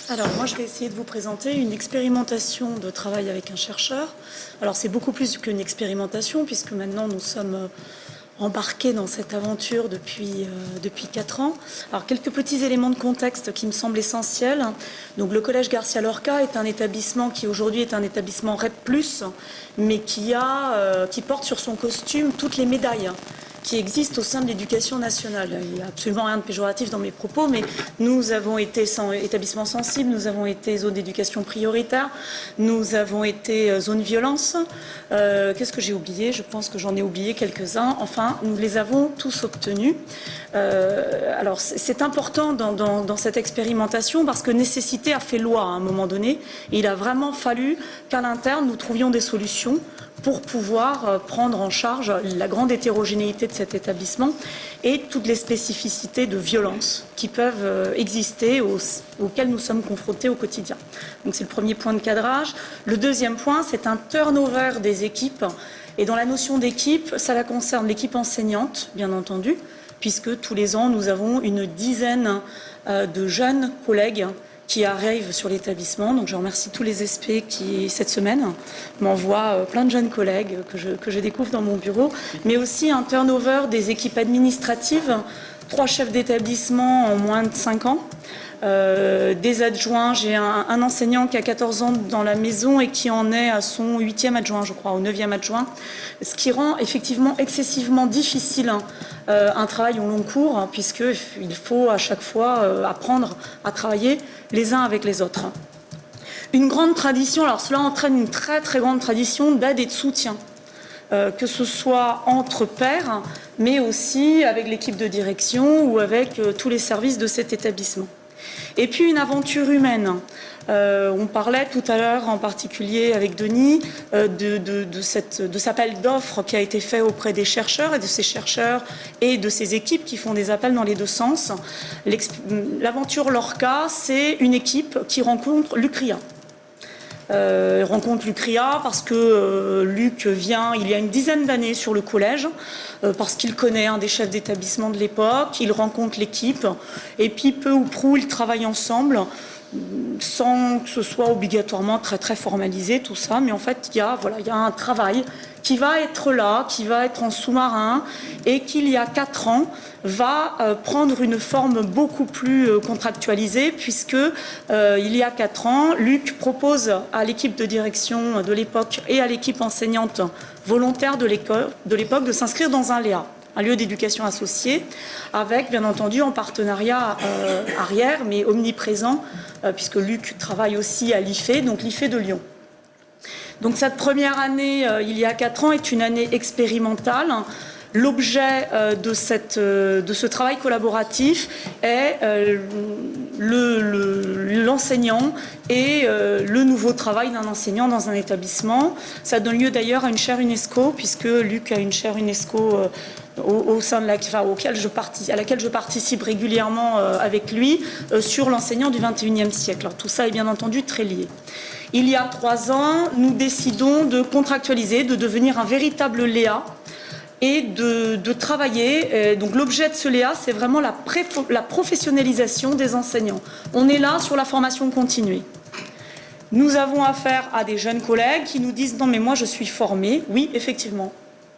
Alors moi, je vais essayer de vous présenter une expérimentation de travail avec un chercheur. Alors c'est beaucoup plus qu'une expérimentation, puisque maintenant nous sommes embarqués dans cette aventure depuis 4 ans. Alors quelques petits éléments de contexte qui me semblent essentiels. Donc le Collège Garcia Lorca est un établissement qui aujourd'hui est un établissement REP+, mais qui porte sur son costume toutes les médailles qui existent au sein de l'éducation nationale. Il n'y a absolument rien de péjoratif dans mes propos, mais nous avons été établissement sensible, nous avons été zone d'éducation prioritaire, nous avons été zone violence. Qu'est-ce que j'ai oublié? Je pense que j'en ai oublié quelques-uns. Enfin, nous les avons tous obtenus. Alors, c'est important dans cette expérimentation parce que nécessité a fait loi à un moment donné. Et il a vraiment fallu qu'à l'interne, nous trouvions des solutions pour pouvoir prendre en charge la grande hétérogénéité de cet établissement et toutes les spécificités de violence qui peuvent exister, auxquelles nous sommes confrontés au quotidien. Donc c'est le premier point de cadrage. Le deuxième point, c'est un turnover des équipes. Et dans la notion d'équipe, ça concerne l'équipe enseignante, bien entendu, puisque tous les ans, nous avons une dizaine de jeunes collègues qui arrivent sur l'établissement. Donc je remercie tous les SP qui, cette semaine, m'envoient plein de jeunes collègues que je découvre dans mon bureau, mais aussi un turnover des équipes administratives, 3 chefs d'établissement en moins de 5 ans, des adjoints. J'ai un enseignant qui a 14 ans dans la maison et qui en est à son 8e adjoint, je crois, au 9e adjoint, ce qui rend effectivement excessivement difficile un travail au long cours, hein, puisqu'il faut à chaque fois apprendre à travailler les uns avec les autres. Une grande tradition, alors cela entraîne une très très grande tradition d'aide et de soutien, que ce soit entre pairs, mais aussi avec l'équipe de direction ou avec tous les services de cet établissement. Et puis une aventure humaine. On parlait tout à l'heure, en particulier avec Denis, de cet appel d'offres qui a été fait auprès des chercheurs et de ces chercheurs et de ces équipes qui font des appels dans les deux sens. L'aventure Lorca, c'est une équipe qui rencontre l'UCRIA. Rencontre l'UCRIA parce que Luc vient il y a une dizaine d'années sur le collège, parce qu'il connaît un des chefs d'établissement de l'époque, il rencontre l'équipe et puis peu ou prou ils travaillent ensemble sans que ce soit obligatoirement très très formalisé tout ça, mais en fait il y a un travail qui va être là, qui va être en sous-marin et qui il y a 4 ans va prendre une forme beaucoup plus contractualisée, puisque il y a 4 ans, Luc propose à l'équipe de direction de l'époque et à l'équipe enseignante volontaire de l'époque de s'inscrire dans un LEA, un lieu d'éducation associé, avec bien entendu en partenariat arrière, mais omniprésent, puisque Luc travaille aussi à l'IFE, donc l'IFE de Lyon. Donc cette première année, il y a 4 ans, est une année expérimentale. L'objet de ce travail collaboratif est l'enseignant et le nouveau travail d'un enseignant dans un établissement. Ça donne lieu d'ailleurs à une chaire UNESCO, puisque Luc a une chaire UNESCO au sein de à laquelle je participe régulièrement avec lui, sur l'enseignant du XXIe siècle. Alors, tout ça est bien entendu très lié. Il y a 3 ans, nous décidons de contractualiser, de devenir un véritable LEA, et de travailler. Donc l'objet de ce LEA, c'est vraiment la professionnalisation des enseignants. On est là sur la formation continuée. Nous avons affaire à des jeunes collègues qui nous disent « Non mais moi je suis formé ». Oui, effectivement.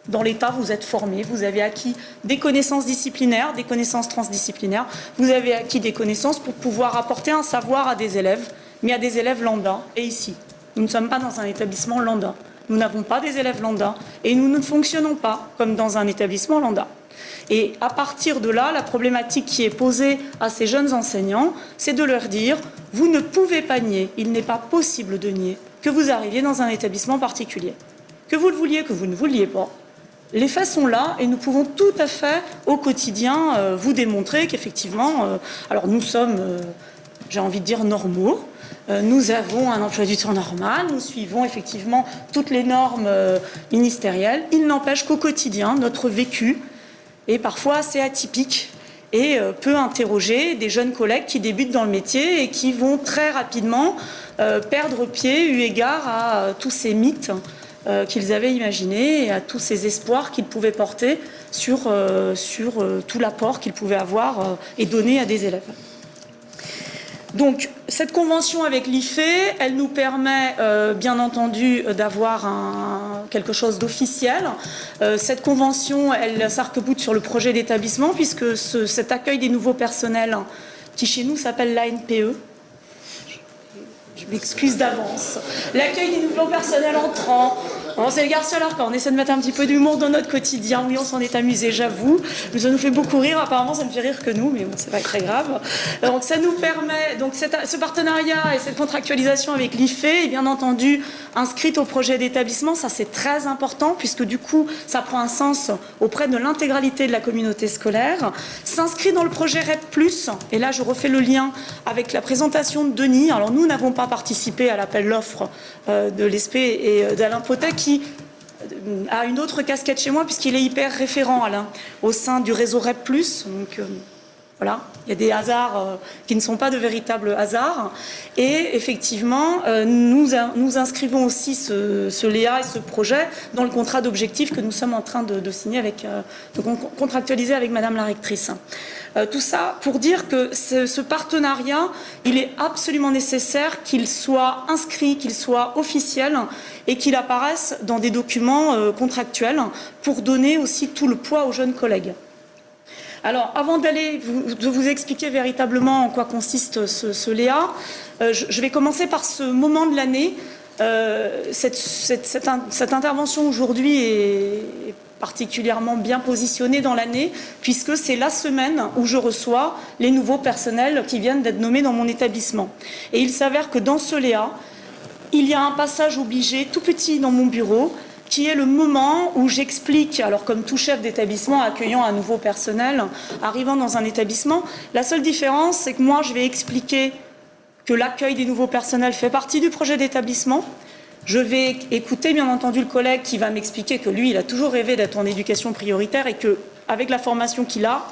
Dans l'État, vous êtes formé, vous avez acquis des connaissances disciplinaires, des connaissances transdisciplinaires, vous avez acquis des connaissances pour pouvoir apporter un savoir à des élèves, mais à des élèves lambda. Et ici, nous ne sommes pas dans un établissement lambda. Nous n'avons pas des élèves lambda et nous ne fonctionnons pas comme dans un établissement lambda. Et à partir de là, la problématique qui est posée à ces jeunes enseignants, c'est de leur dire « Vous ne pouvez pas nier, il n'est pas possible de nier que vous arriviez dans un établissement particulier. Que vous le vouliez, que vous ne vouliez pas. Les faits sont là et nous pouvons tout à fait au quotidien vous démontrer qu'effectivement, alors nous sommes, j'ai envie de dire, normaux. Nous avons un emploi du temps normal, nous suivons effectivement toutes les normes ministérielles. Il n'empêche qu'au quotidien, notre vécu est parfois assez atypique et peut interroger des jeunes collègues qui débutent dans le métier et qui vont très rapidement perdre pied eu égard à tous ces mythes qu'ils avaient imaginés et à tous ces espoirs qu'ils pouvaient porter sur tout l'apport qu'ils pouvaient avoir et donner à des élèves. Donc, cette convention avec l'IFE, elle nous permet, bien entendu, d'avoir quelque chose d'officiel. Cette convention, elle s'arc-boute sur le projet d'établissement, puisque cet accueil des nouveaux personnels, qui chez nous s'appelle l'ANPE, je m'excuse d'avance. L'accueil des nouveaux personnels entrants. Bon, c'est le Garcia Lorca, on essaie de mettre un petit peu d'humour dans notre quotidien. Oui, on s'en est amusé, j'avoue. Mais ça nous fait beaucoup rire. Apparemment, ça me fait rire que nous, mais bon, c'est pas très grave. Donc, ça nous permet, donc, ce partenariat et cette contractualisation avec l'IFE est bien entendu inscrite au projet d'établissement. Ça, c'est très important, puisque du coup, ça prend un sens auprès de l'intégralité de la communauté scolaire. S'inscrit dans le projet REP+. Et là, je refais le lien avec la présentation de Denis. Alors, nous n'avons pas participé à l'appel l'offre de l'ESP et d'Alain Potet, qui a une autre casquette chez moi, puisqu'il est hyper référent, Alain, au sein du réseau REP+. Donc, voilà, il y a des hasards qui ne sont pas de véritables hasards. Et effectivement, nous inscrivons aussi ce Léa et ce projet dans le contrat d'objectifs que nous sommes en train de signer de contractualiser avec Madame la rectrice. Tout ça pour dire que ce partenariat, il est absolument nécessaire qu'il soit inscrit, qu'il soit officiel et qu'il apparaisse dans des documents contractuels pour donner aussi tout le poids aux jeunes collègues. Alors, avant de vous expliquer véritablement en quoi consiste ce Léa, je vais commencer par ce moment de l'année. Cette intervention aujourd'hui est particulièrement bien positionnée dans l'année, puisque c'est la semaine où je reçois les nouveaux personnels qui viennent d'être nommés dans mon établissement. Et il s'avère que dans ce Léa, il y a un passage obligé tout petit dans mon bureau, qui est le moment où j'explique, alors comme tout chef d'établissement accueillant un nouveau personnel, arrivant dans un établissement, la seule différence, c'est que moi, je vais expliquer que l'accueil des nouveaux personnels fait partie du projet d'établissement. Je vais écouter, bien entendu, le collègue qui va m'expliquer que lui, il a toujours rêvé d'être en éducation prioritaire et qu'avec la formation qu'il a,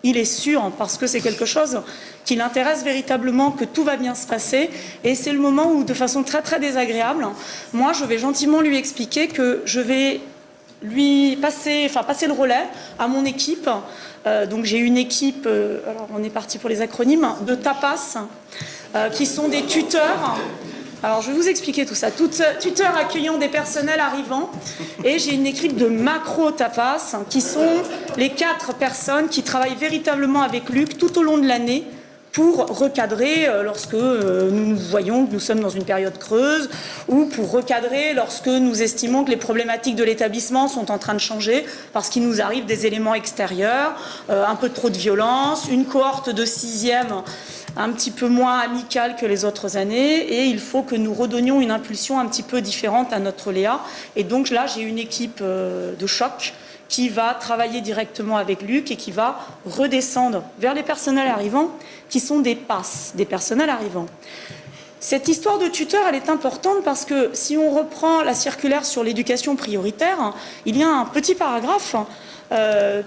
il est sûr, parce que c'est quelque chose qui l'intéresse véritablement, que tout va bien se passer. Et c'est le moment où, de façon très très désagréable, moi, je vais gentiment lui expliquer que je vais lui passer le relais à mon équipe. Donc j'ai une équipe, alors on est parti pour les acronymes, de TAPAS, qui sont des tuteurs. Alors, je vais vous expliquer tout ça. Tuteurs accueillant des personnels arrivants. Et j'ai une équipe de macro-tapas, qui sont les 4 personnes qui travaillent véritablement avec Luc tout au long de l'année pour recadrer lorsque nous voyons que nous sommes dans une période creuse, ou pour recadrer lorsque nous estimons que les problématiques de l'établissement sont en train de changer parce qu'il nous arrive des éléments extérieurs, un peu trop de violence, une cohorte de 6e un petit peu moins amicale que les autres années, et il faut que nous redonnions une impulsion un petit peu différente à notre Léa. Et donc là, j'ai une équipe de choc qui va travailler directement avec Luc et qui va redescendre vers les personnels arrivants, qui sont des PAS, des personnels arrivants. Cette histoire de tuteur, elle est importante parce que si on reprend la circulaire sur l'éducation prioritaire, il y a un petit paragraphe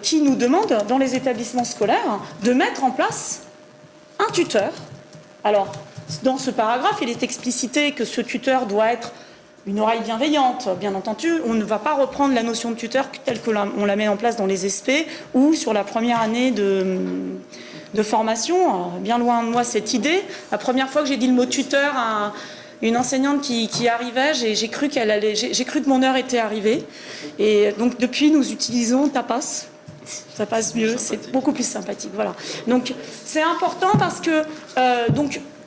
qui nous demande, dans les établissements scolaires, de mettre en place un tuteur. Alors, dans ce paragraphe, il est explicité que ce tuteur doit être une oreille bienveillante, bien entendu. On ne va pas reprendre la notion de tuteur telle que on la met en place dans les SP ou sur la première année de formation. Alors, bien loin de moi cette idée. La première fois que j'ai dit le mot tuteur à une enseignante qui arrivait, j'ai cru que mon heure était arrivée. Et donc, depuis, nous utilisons TAPAS. Ça passe mieux, c'est beaucoup plus sympathique. Voilà. Donc, c'est important parce que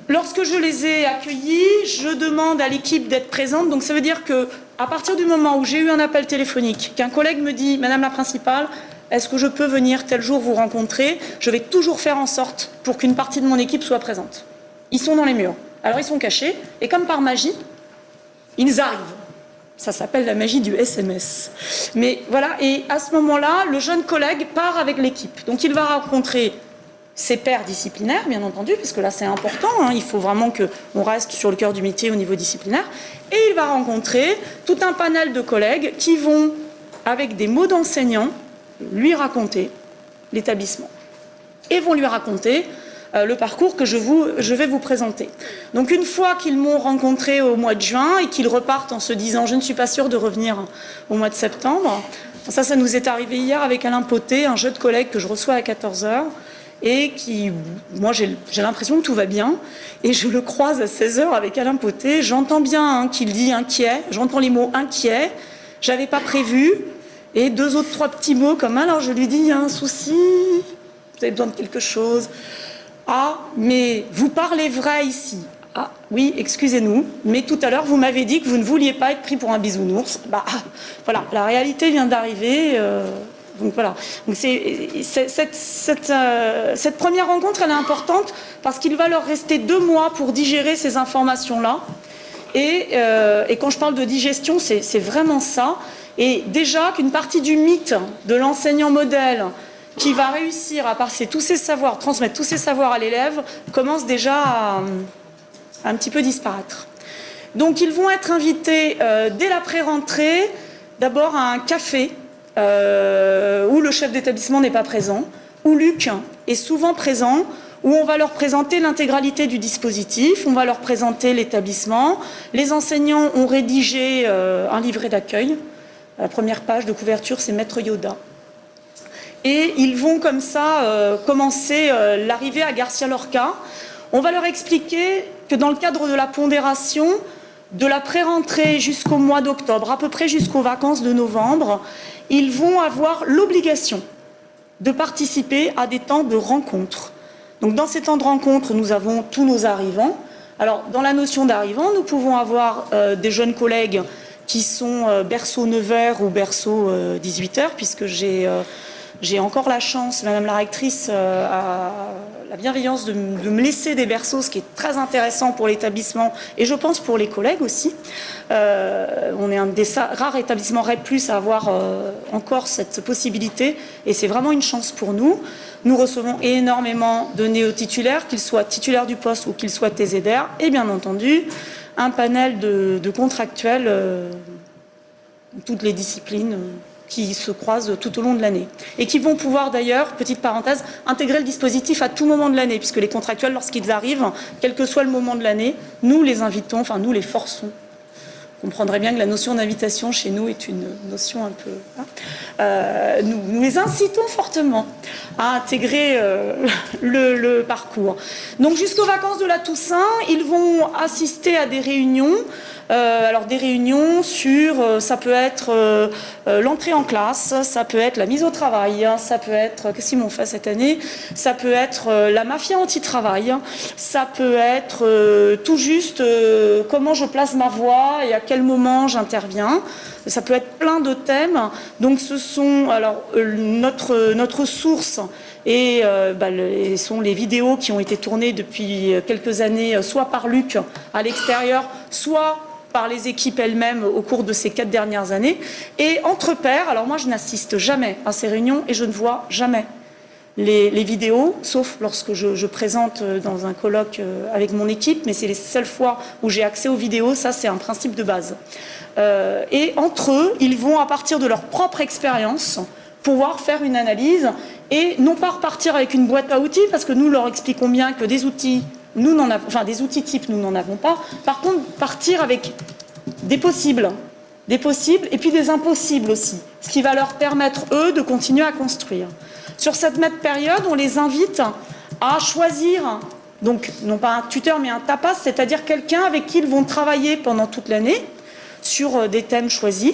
lorsque je les ai accueillis, je demande à l'équipe d'être présente. Donc, ça veut dire qu'à partir du moment où j'ai eu un appel téléphonique, qu'un collègue me dit « Madame la principale, est-ce que je peux venir tel jour vous rencontrer ?» Je vais toujours faire en sorte pour qu'une partie de mon équipe soit présente. Ils sont dans les murs. Alors, ils sont cachés. Et comme par magie, ils arrivent. Ça s'appelle la magie du SMS. Mais voilà, et à ce moment-là, le jeune collègue part avec l'équipe. Donc il va rencontrer ses pairs disciplinaires, bien entendu, puisque là c'est important, hein, il faut vraiment qu'on reste sur le cœur du métier au niveau disciplinaire. Et il va rencontrer tout un panel de collègues qui vont, avec des mots d'enseignants, lui raconter l'établissement. Et vont lui raconter le parcours que je vais vous présenter. Donc une fois qu'ils m'ont rencontré au mois de juin et qu'ils repartent en se disant « je ne suis pas sûre de revenir au mois de septembre », ça nous est arrivé hier avec Alain Potet, un jeune collègue que je reçois à 14h, et qui, moi j'ai l'impression que tout va bien, et je le croise à 16h avec Alain Poté, j'entends bien qu'il dit inquiet, j'entends les mots inquiet, j'avais pas prévu, et 2 autres 3 petits mots comme alors je lui dis il y a un souci, vous avez besoin de quelque chose, ah mais vous parlez vrai ici. Ah oui, excusez-nous, mais tout à l'heure vous m'avez dit que vous ne vouliez pas être pris pour un bisounours. Bah voilà, la réalité vient d'arriver. Donc voilà. Donc cette première rencontre, elle est importante parce qu'il va leur rester 2 mois pour digérer ces informations-là. Et quand je parle de digestion, c'est vraiment ça. Et déjà qu'une partie du mythe de l'enseignant modèle qui va réussir à passer tous ses savoirs, transmettre tous ses savoirs à l'élève, commence déjà à un petit peu disparaître. Donc ils vont être invités dès la pré-rentrée, d'abord à un café où le chef d'établissement n'est pas présent, où Luc est souvent présent, où on va leur présenter l'intégralité du dispositif, on va leur présenter l'établissement. Les enseignants ont rédigé un livret d'accueil. La première page de couverture, c'est Maître Yoda. Et ils vont comme ça commencer l'arrivée à Garcia Lorca. On va leur expliquer que dans le cadre de la pondération, de la pré-rentrée jusqu'au mois d'octobre, à peu près jusqu'aux vacances de novembre, ils vont avoir l'obligation de participer à des temps de rencontre. Donc dans ces temps de rencontre, nous avons tous nos arrivants. Alors dans la notion d'arrivant, nous pouvons avoir des jeunes collègues qui sont berceau 9h ou berceau 18h, puisque j'ai encore la chance, Madame la rectrice a la bienveillance de me laisser des berceaux, ce qui est très intéressant pour l'établissement et je pense pour les collègues aussi. On est un des rares établissements REP+, à avoir encore cette possibilité et c'est vraiment une chance pour nous. Nous recevons énormément de néo-titulaires, qu'ils soient titulaires du poste ou qu'ils soient TZR et bien entendu un panel de contractuels dans toutes les disciplines qui se croisent tout au long de l'année. Et qui vont pouvoir d'ailleurs, petite parenthèse, intégrer le dispositif à tout moment de l'année, puisque les contractuels, lorsqu'ils arrivent, quel que soit le moment de l'année, nous les invitons, enfin nous les forçons. Vous comprendrez bien que la notion d'invitation chez nous est une notion un peu... nous les incitons fortement à intégrer le parcours. Donc jusqu'aux vacances de la Toussaint, ils vont assister à des réunions. Alors des réunions sur, ça peut être l'entrée en classe, ça peut être la mise au travail, ça peut être, qu'est-ce qu'ils m'ont fait cette année, ça peut être la mafia anti-travail, ça peut être tout juste comment je place ma voix et à quel moment j'interviens, ça peut être plein de thèmes. Donc ce sont, alors notre source et sont les vidéos qui ont été tournées depuis quelques années, soit par Luc à l'extérieur, soit par les équipes elles-mêmes au cours de ces 4 dernières années. Et entre pairs, alors moi je n'assiste jamais à ces réunions et je ne vois jamais les vidéos, sauf lorsque je présente dans un colloque avec mon équipe, mais c'est les seules fois où j'ai accès aux vidéos, ça c'est un principe de base. Et entre eux, ils vont à partir de leur propre expérience pouvoir faire une analyse et non pas repartir avec une boîte à outils, parce que nous leur expliquons bien que des outils, nous n'en avons, enfin des outils types, nous n'en avons pas. Par contre, partir avec des possibles et puis des impossibles aussi, ce qui va leur permettre, eux, de continuer à construire. Sur cette même période, on les invite à choisir, donc non pas un tuteur, mais un tapas, c'est-à-dire quelqu'un avec qui ils vont travailler pendant toute l'année sur des thèmes choisis.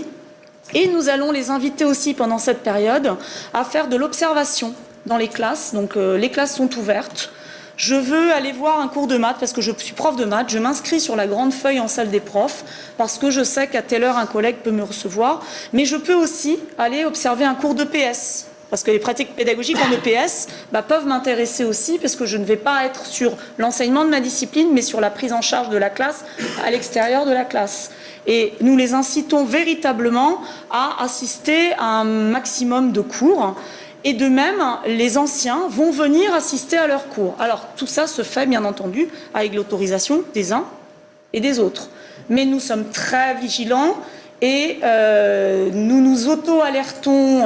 Et nous allons les inviter aussi pendant cette période à faire de l'observation dans les classes. Donc les classes sont ouvertes. Je veux aller voir un cours de maths parce que je suis prof de maths. Je m'inscris sur la grande feuille en salle des profs parce que je sais qu'à telle heure un collègue peut me recevoir. Mais je peux aussi aller observer un cours d'EPS. Parce que les pratiques pédagogiques en EPS peuvent m'intéresser aussi parce que je ne vais pas être sur l'enseignement de ma discipline mais sur la prise en charge de la classe à l'extérieur de la classe. Et nous les incitons véritablement à assister à un maximum de cours. Et de même, les anciens vont venir assister à leurs cours. Alors tout ça se fait bien entendu avec l'autorisation des uns et des autres. Mais nous sommes très vigilants et nous nous auto-alertons,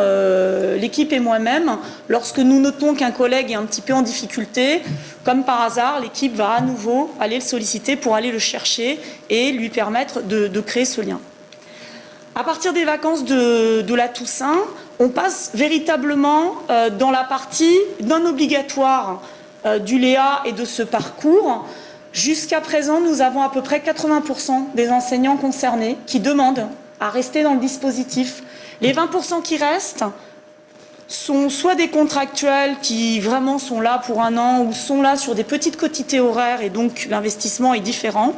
l'équipe et moi-même, lorsque nous notons qu'un collègue est un petit peu en difficulté. Comme par hasard, l'équipe va à nouveau aller le solliciter pour aller le chercher et lui permettre de créer ce lien. À partir des vacances de la Toussaint, on passe véritablement dans la partie non obligatoire du Léa et de ce parcours. Jusqu'à présent, nous avons à peu près 80% des enseignants concernés qui demandent à rester dans le dispositif. Les 20% qui restent sont soit des contractuels qui vraiment sont là pour un an ou sont là sur des petites quotités horaires et donc l'investissement est différent.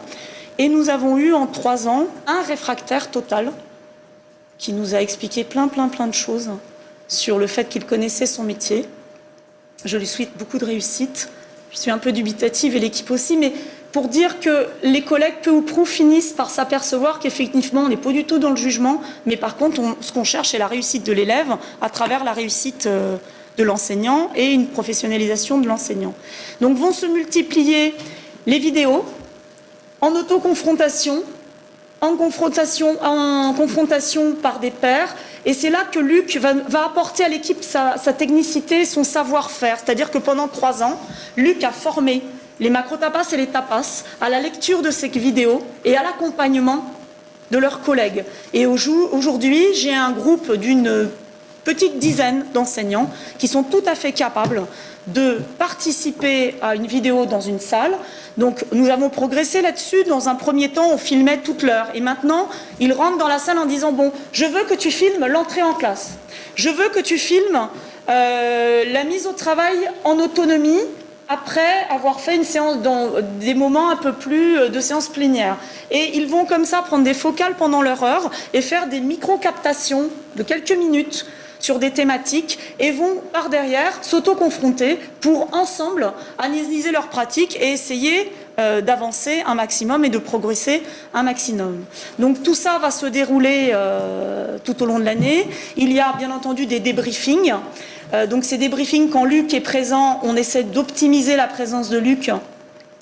Et nous avons eu en 3 ans un réfractaire total qui nous a expliqué plein de choses sur le fait qu'il connaissait son métier. Je lui souhaite beaucoup de réussite. Je suis un peu dubitative et l'équipe aussi, mais pour dire que les collègues peu ou prou finissent par s'apercevoir qu'effectivement on n'est pas du tout dans le jugement, mais par contre ce qu'on cherche c'est la réussite de l'élève à travers la réussite de l'enseignant et une professionnalisation de l'enseignant. Donc vont se multiplier les vidéos en autoconfrontation, en confrontation par des pairs. Et c'est là que Luc va apporter à l'équipe sa technicité, son savoir-faire. C'est-à-dire que pendant 3 ans, Luc a formé les macro-tapas et les tapas à la lecture de ces vidéos et à l'accompagnement de leurs collègues. Et aujourd'hui, j'ai un groupe d'une petite dizaine d'enseignants qui sont tout à fait capables de participer à une vidéo dans une salle. Donc nous avons progressé là-dessus. Dans un premier temps, on filmait toute l'heure. Et maintenant, ils rentrent dans la salle en disant « Bon, je veux que tu filmes l'entrée en classe. Je veux que tu filmes la mise au travail en autonomie après avoir fait une séance dans des moments un peu plus de séance plénière. » Et ils vont comme ça prendre des focales pendant leur heure et faire des micro-captations de quelques minutes sur des thématiques et vont par derrière s'auto-confronter pour ensemble analyser leurs pratiques et essayer d'avancer un maximum et de progresser un maximum. Donc tout ça va se dérouler tout au long de l'année. Il y a bien entendu des débriefings. Donc ces débriefings, quand Luc est présent, on essaie d'optimiser la présence de Luc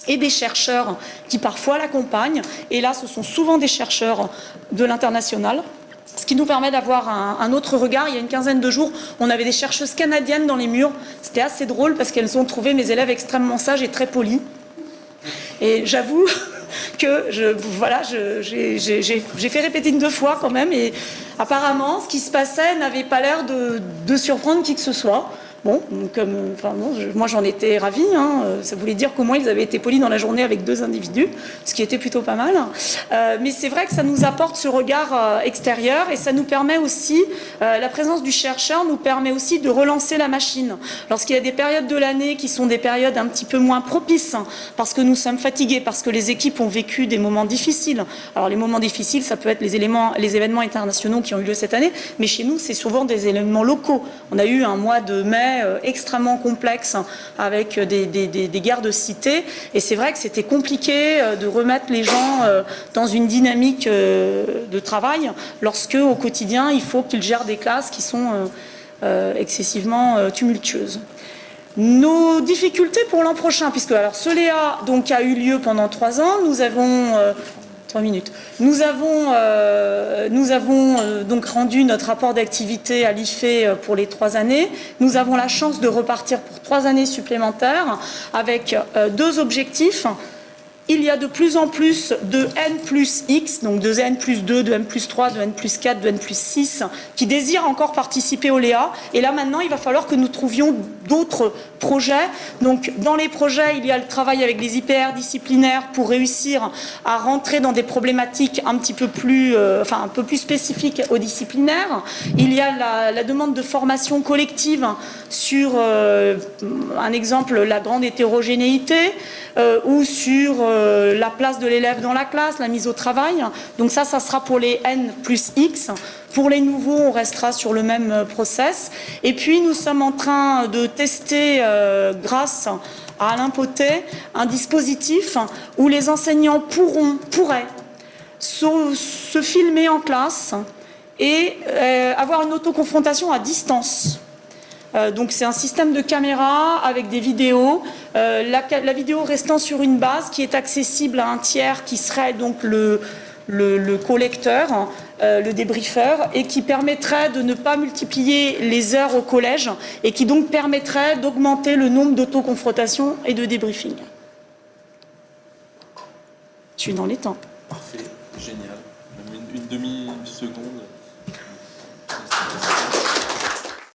et des chercheurs qui parfois l'accompagnent. Et là, ce sont souvent des chercheurs de l'international. Ce qui nous permet d'avoir un autre regard. Il y a une quinzaine de jours, on avait des chercheuses canadiennes dans les murs. C'était assez drôle parce qu'elles ont trouvé mes élèves extrêmement sages et très polis. Et j'avoue que j'ai fait répéter 2 fois quand même. Et apparemment, ce qui se passait n'avait pas l'air de surprendre qui que ce soit. Bon, moi j'en étais ravie, hein. Ça voulait dire qu'au moins ils avaient été polis dans la journée avec 2 individus, ce qui était plutôt pas mal. Mais c'est vrai que ça nous apporte ce regard extérieur et ça nous permet aussi, la présence du chercheur nous permet aussi de relancer la machine. Lorsqu'il y a des périodes de l'année qui sont des périodes un petit peu moins propices, parce que nous sommes fatigués, parce que les équipes ont vécu des moments difficiles. Alors les moments difficiles, ça peut être les événements internationaux qui ont eu lieu cette année, mais chez nous c'est souvent des événements locaux. On a eu un mois de mai extrêmement complexe avec des guerres de cité et c'est vrai que c'était compliqué de remettre les gens dans une dynamique de travail lorsque au quotidien il faut qu'ils gèrent des classes qui sont excessivement tumultueuses. Nos difficultés pour l'an prochain, puisque alors ce Léa donc a eu lieu pendant 3 ans, nous avons 3 minutes. Nous avons donc rendu notre rapport d'activité à l'IFE pour les 3 années. Nous avons la chance de repartir pour 3 années supplémentaires avec 2 objectifs. Il y a de plus en plus de N plus X, donc de N plus 2, de N plus 3, de N plus 4, de N plus 6, qui désirent encore participer au Léa. Et là, maintenant, il va falloir que nous trouvions d'autres projets. Donc, dans les projets, il y a le travail avec les IPR disciplinaires pour réussir à rentrer dans des problématiques un petit peu plus, un peu plus spécifiques aux disciplinaires. Il y a la demande de formation collective sur, un exemple, la grande hétérogénéité, ou sur la place de l'élève dans la classe, la mise au travail. Donc ça sera pour les N plus X. Pour les nouveaux, on restera sur le même process. Et puis, nous sommes en train de tester, grâce à Alain Potet, un dispositif où les enseignants pourraient se filmer en classe et avoir une autoconfrontation à distance. Donc c'est un système de caméra avec des vidéos, la vidéo restant sur une base qui est accessible à un tiers qui serait donc le collecteur, le débriefeur, et qui permettrait de ne pas multiplier les heures au collège et qui donc permettrait d'augmenter le nombre d'autoconfrontations et de débriefing. Je suis dans les temps. Parfait, génial. Une demi-seconde.